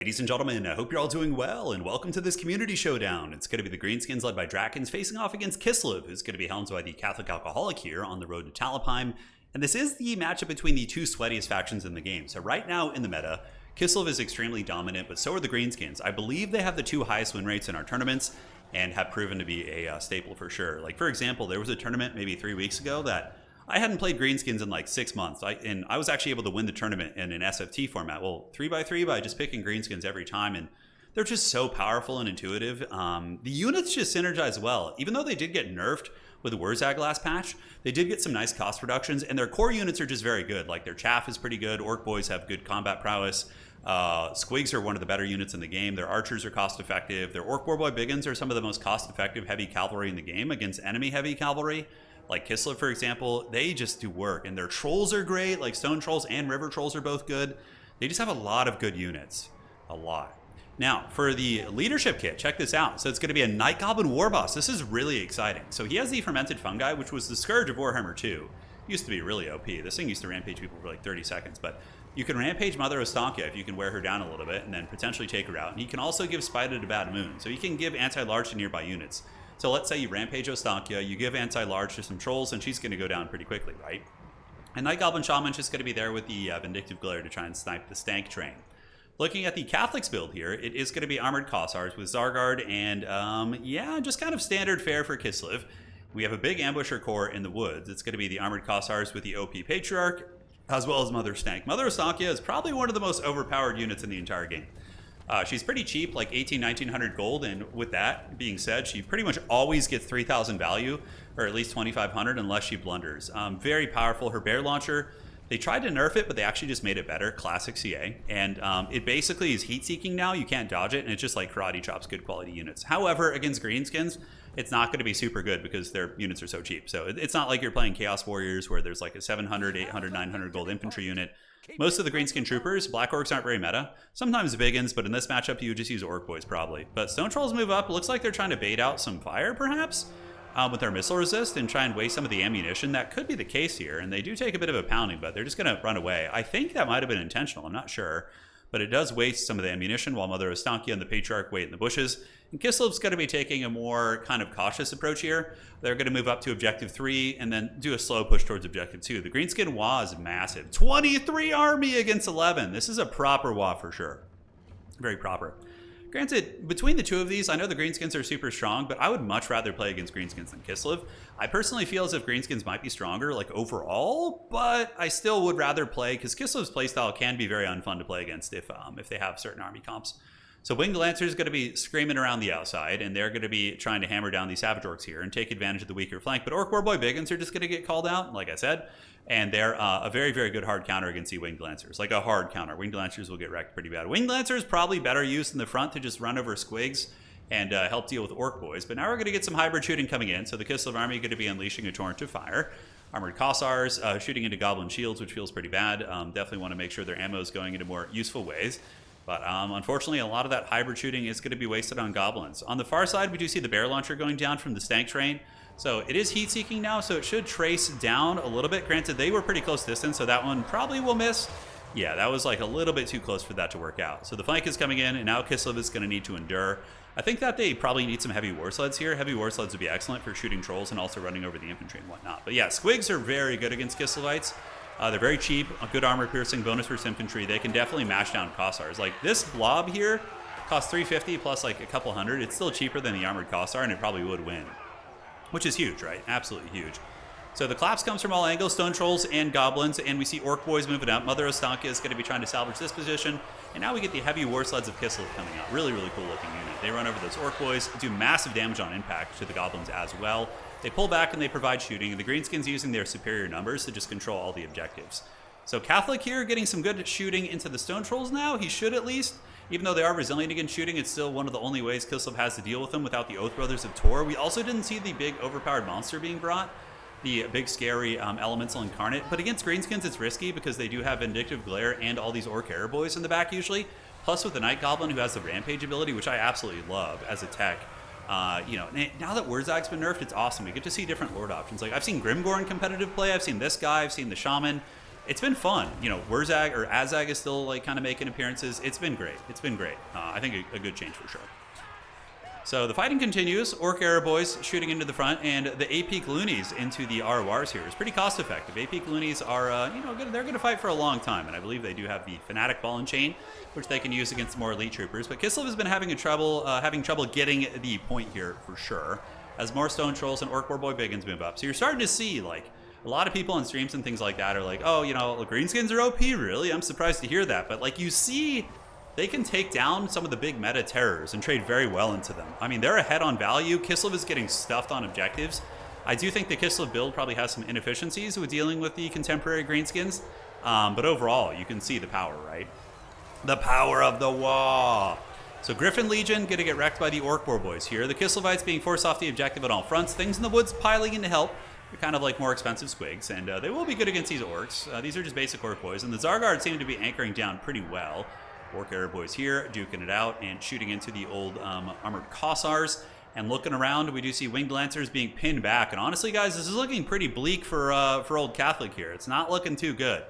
Ladies and gentlemen, I hope you're all doing well, and welcome to this community showdown. It's going to be the Greenskins led by Drakens facing off against Kislev, who's going to be helmed by the Catholic Alcoholic here on the road to Talipheim. And this is the matchup between the two sweatiest factions in the game. So right now in the meta, Kislev is extremely dominant, but so are the Greenskins. I believe they have the two highest win rates in our tournaments and have proven to be a staple for sure. Like, for example, there was a tournament maybe 3 weeks ago that I hadn't played Greenskins in like 6 months, and I was actually able to win the tournament in an SFT format. Well, 3x3 by just picking Greenskins every time, and they're just so powerful and intuitive. The units just synergize well. Even though they did get nerfed with the Wurzag last patch, they did get some nice cost reductions, and their core units are just very good. Like, their Chaff is pretty good, Orc Boys have good combat prowess, Squigs are one of the better units in the game, their Archers are cost effective, their Orc Boy Biggins are some of the most cost effective heavy cavalry in the game against enemy heavy cavalry. Like Kislev, for example, they just do work. And their trolls are great, like Stone Trolls and River Trolls are both good. They just have a lot of good units. A lot. Now, for the leadership kit, check this out. So it's going to be a Night Goblin War Boss. This is really exciting. So he has the Fermented Fungi, which was the scourge of Warhammer 2. It used to be really OP. This thing used to rampage people for like 30 seconds. But you can rampage Mother Ostankya if you can wear her down a little bit and then potentially take her out. And he can also give Spider to Bad Moon. So you can give anti-large to nearby units. So let's say you rampage Ostankya, you give anti-large to some trolls, and she's going to go down pretty quickly, right? And Night Goblin Shaman's just going to be there with the Vindictive Glare to try and snipe the Stank train. Looking at the Catholics build here, it is going to be Armored Kossars with Zargard and, yeah, just kind of standard fare for Kislev. We have a big Ambusher core in the woods. It's going to be the Armored Kossars with the OP Patriarch, as well as Mother Stank. Mother Ostankya is probably one of the most overpowered units in the entire game. She's pretty cheap, like 1900 gold, and with that being said, she pretty much always gets 3,000 value, or at least 2,500 unless she blunders. Very powerful. Her Bear Launcher, they tried to nerf it, but they actually just made it better, classic CA, and it basically is heat-seeking now. You can't dodge it, and it's just like Karate Chop's good quality units. However, against Greenskins, it's not going to be super good because their units are so cheap. So it's not like you're playing Chaos Warriors where there's like a 700, 800, 900 gold infantry unit. Most of the Greenskin troopers, Black Orcs aren't very meta. Sometimes Biggins, but in this matchup, you would just use Orc Boys probably. But Stone Trolls move up. It looks like they're trying to bait out some fire, perhaps, with their missile resist and try and waste some of the ammunition. That could be the case here, and they do take a bit of a pounding, but they're just going to run away. I think that might have been intentional. I'm not sure. But it does waste some of the ammunition while Mother Ostankya and the Patriarch wait in the bushes. And Kislev's going to be taking a more kind of cautious approach here. They're going to move up to Objective 3 and then do a slow push towards Objective 2. The Greenskin WA is massive. 23 army against 11. This is a proper WA for sure. Very proper. Granted, between the two of these, I know the Greenskins are super strong, but I would much rather play against Greenskins than Kislev. I personally feel as if Greenskins might be stronger, like overall, but I still would rather play, because Kislev's playstyle can be very unfun to play against if they have certain army comps. So Winged Lancer is going to be screaming around the outside, and they're going to be trying to hammer down these Savage Orcs here and take advantage of the weaker flank. But Orc Warboy Biggins are just going to get called out, like I said, and they're a very, very good hard counter against the Winged Lancers. Like a hard counter. Winged Lancers will get wrecked pretty bad. Winged Lancers probably better used in the front to just run over Squigs and help deal with Orc Boys. But now we're going to get some hybrid shooting coming in, so the Kislev army is going to be unleashing a torrent of fire. Armored Kossars shooting into Goblin Shields, which feels pretty bad. Definitely want to make sure their ammo is going into more useful ways. But unfortunately, a lot of that hybrid shooting is going to be wasted on Goblins. On the far side, we do see the Bear Launcher going down from the Stank Train. So it is heat-seeking now, so it should trace down a little bit. Granted, they were pretty close distance, so that one probably will miss. Yeah, that was like a little bit too close for that to work out. So the flank is coming in, and now Kislev is going to need to endure. I think that they probably need some heavy war sleds here. Heavy war sleds would be excellent for shooting trolls and also running over the infantry and whatnot. But yeah, Squigs are very good against Kislevites. They're very cheap, a good armor piercing, bonus for infantry. They can definitely mash down Kossars. Like this blob here costs 350 plus like a couple hundred. It's still cheaper than the armored Kossar, and it probably would win, which is huge, right? Absolutely huge. So the collapse comes from all angles, Stone Trolls and Goblins, and we see Orc Boys moving up. Mother Ostankya is going to be trying to salvage this position, and now we get the heavy war sleds of Kislev coming out. Really, really cool looking unit. They run over those Orc Boys, do massive damage on impact to the Goblins as well. They pull back and they provide shooting, and the Greenskins using their superior numbers to just control all the objectives. So Catholic here getting some good shooting into the Stone Trolls now. He should at least. Even though they are resilient against shooting, it's still one of the only ways Kislev has to deal with them without the Oath Brothers of Tor. We also didn't see the big overpowered monster being brought, the big scary Elemental Incarnate. But against Greenskins, it's risky because they do have Vindictive Glare and all these Orc Arrow Boys in the back usually. Plus with the Night Goblin who has the Rampage ability, which I absolutely love as a tech. You know, now that Wurzag's been nerfed, it's awesome. We get to see different Lord options. Like I've seen Grimgor in competitive play. I've seen this guy. I've seen the Shaman. it's been fun. You know, Wurzag or Azag is still like kind of making appearances. It's been great. It's been great. I think a good change for sure. So the fighting continues. Orc Era Boys shooting into the front, and the AP Loonies into the RORs here is pretty cost effective. AP Loonies are, you know, they're going to fight for a long time, and I believe they do have the Fanatic Ball and Chain, which they can use against more elite troopers. But Kislev has been having trouble getting the point here for sure, as more Stone Trolls and Orc War Boy Biggins move up. So you're starting to see like a lot of people on streams and things like that are like, oh, you know, Greenskins are OP, really? I'm surprised to hear that. But like you see, they can take down some of the big meta terrors and trade very well into them. I mean, they're ahead on value. Kislev is getting stuffed on objectives. I do think the Kislev build probably has some inefficiencies with dealing with the contemporary Greenskins. But overall, you can see the power, right? The power of the Wa. So Griffin Legion going to get wrecked by the Orc War Boys here. The Kislevites being forced off the objective on all fronts. Things in the woods piling in to help. They're kind of like more expensive squigs, and they will be good against these orcs. These are just basic Orc Boys, and the Zargard seem to be anchoring down pretty well. Orc Era Boys here, duking it out and shooting into the old armored Kossars. And looking around, we do see Winged Lancers being pinned back. And honestly, guys, this is looking pretty bleak for Old Catholic here. It's not looking too good.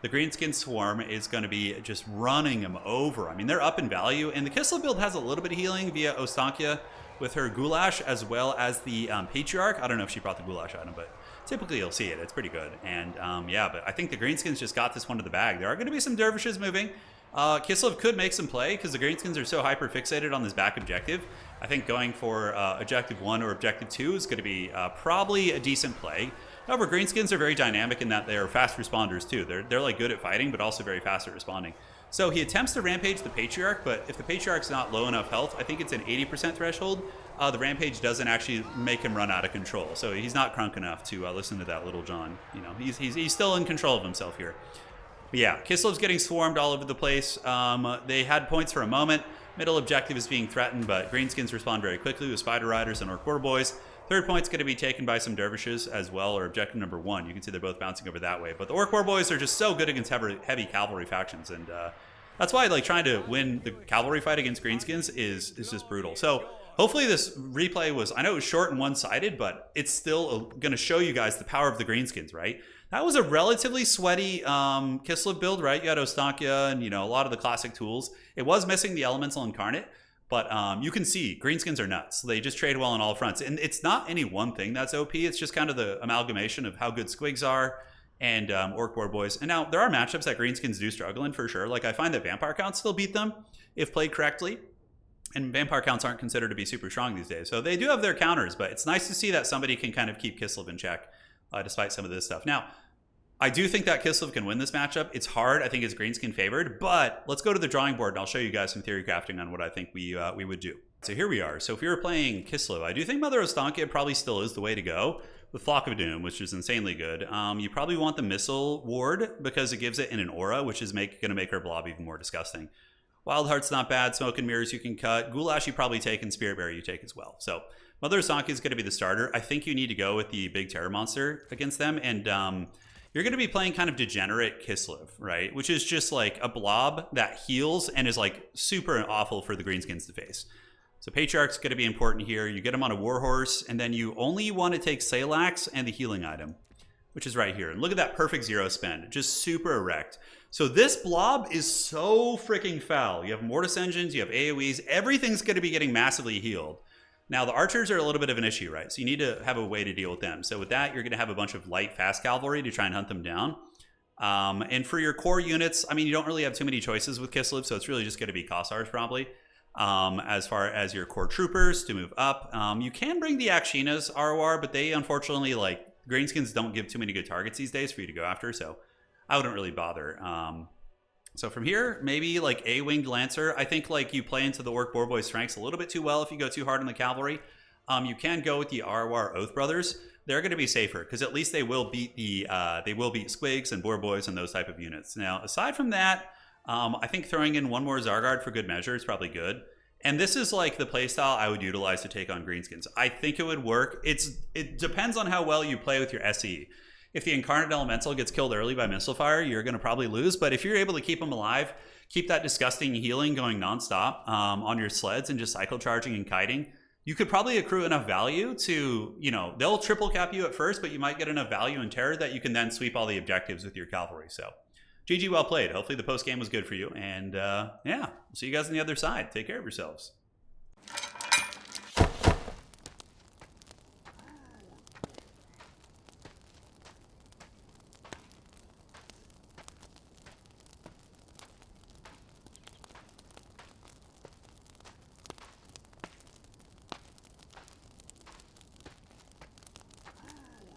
The Greenskin Swarm is going to be just running them over. I mean, they're up in value. And the Kislev build has a little bit of healing via Ostankia with her Goulash, as well as the Patriarch. I don't know if she brought the Goulash item, but typically you'll see it. It's pretty good. And yeah, but I think the Greenskins just got this one to the bag. There are going to be some Dervishes moving. Kislev could make some play because the Greenskins are so hyper fixated on this back objective. I think going for objective 1 or objective 2 is going to be probably a decent play. However, Greenskins are very dynamic in that they are fast responders too. They're like good at fighting, but also very fast at responding. So he attempts to rampage the Patriarch, but if the Patriarch's not low enough health, I think it's an 80% threshold, the rampage doesn't actually make him run out of control. So he's not crunk enough to listen to that little John. You know, he's still in control of himself here. But yeah, Kislev's getting swarmed all over the place. They had points for a moment. Middle objective is being threatened, but Greenskins respond very quickly with Spider Riders and Orc War Boys. Third point's going to be taken by some Dervishes as well, or objective number 1. You can see they're both bouncing over that way. But the Orc War Boys are just so good against heavy cavalry factions, and that's why like trying to win the cavalry fight against Greenskins is just brutal. So hopefully this replay was, I know it was short and one-sided, but it's still going to show you guys the power of the Greenskins, right? That was a relatively sweaty Kislev build, right? You had Ostankia and, you know, a lot of the classic tools. It was missing the Elemental Incarnate, but you can see Greenskins are nuts. They just trade well on all fronts. And it's not any one thing that's OP. It's just kind of the amalgamation of how good squigs are and Orc War Boys. And now there are matchups that Greenskins do struggle in for sure. Like I find that Vampire Counts still beat them if played correctly. And Vampire Counts aren't considered to be super strong these days. So they do have their counters, but it's nice to see that somebody can kind of keep Kislev in check. Despite some of this stuff. Now, I do think that Kislev can win this matchup. It's hard. I think it's Greenskin favored, but let's go to the drawing board and I'll show you guys some theory crafting on what I think we would do. So here we are. So if you were playing Kislev, I do think Mother Ostankia probably still is the way to go with Flock of Doom, which is insanely good. You probably want the Missile Ward because it gives it in an aura, which is going to make her blob even more disgusting. Wild Heart's not bad. Smoke and Mirrors you can cut. Goulash you probably take, and Spirit Bearer you take as well. So Mother Ostankia is going to be the starter. I think you need to go with the big terror monster against them, and you're going to be playing kind of degenerate Kislev, right? Which is just like a blob that heals and is like super awful for the Greenskins to face. So Patriarch's going to be important here. You get him on a Warhorse, and then you only want to take Salax and the healing item, which is right here. And look at that perfect 0 spend, just super erect. So this blob is so freaking foul. You have Mortis Engines, you have AoEs, everything's going to be getting massively healed. Now, the archers are a little bit of an issue, right? So you need to have a way to deal with them. So with that, you're going to have a bunch of light, fast cavalry to try and hunt them down. And for your core units, I mean, you don't really have too many choices with Kislev, so it's really just going to be Kossars probably. As far as your core troopers to move up. You can bring the Akshinas ROR, but they unfortunately, like, Greenskins don't give too many good targets these days for you to go after, so I wouldn't really bother. So from here, maybe like a Winged Lancer. I think like you play into the Orc War Boy strengths a little bit too well if you go too hard on the cavalry. You can go with the ROR Oath Brothers. They're going to be safer because at least they will beat Squigs and Boar Boys and those type of units. Now, aside from that, I think throwing in one more Zargard for good measure is probably good. And this is like the playstyle I would utilize to take on Greenskins. I think it would work. It depends on how well you play with your SE. If the Incarnate Elemental gets killed early by Missile Fire, you're going to probably lose. But if you're able to keep them alive, keep that disgusting healing going nonstop on your sleds and just cycle charging and kiting, you could probably accrue enough value to, you know, they'll triple cap you at first, but you might get enough value in terror that you can then sweep all the objectives with your cavalry. So GG, well played. Hopefully the post game was good for you. And yeah, we'll see you guys on the other side. Take care of yourselves.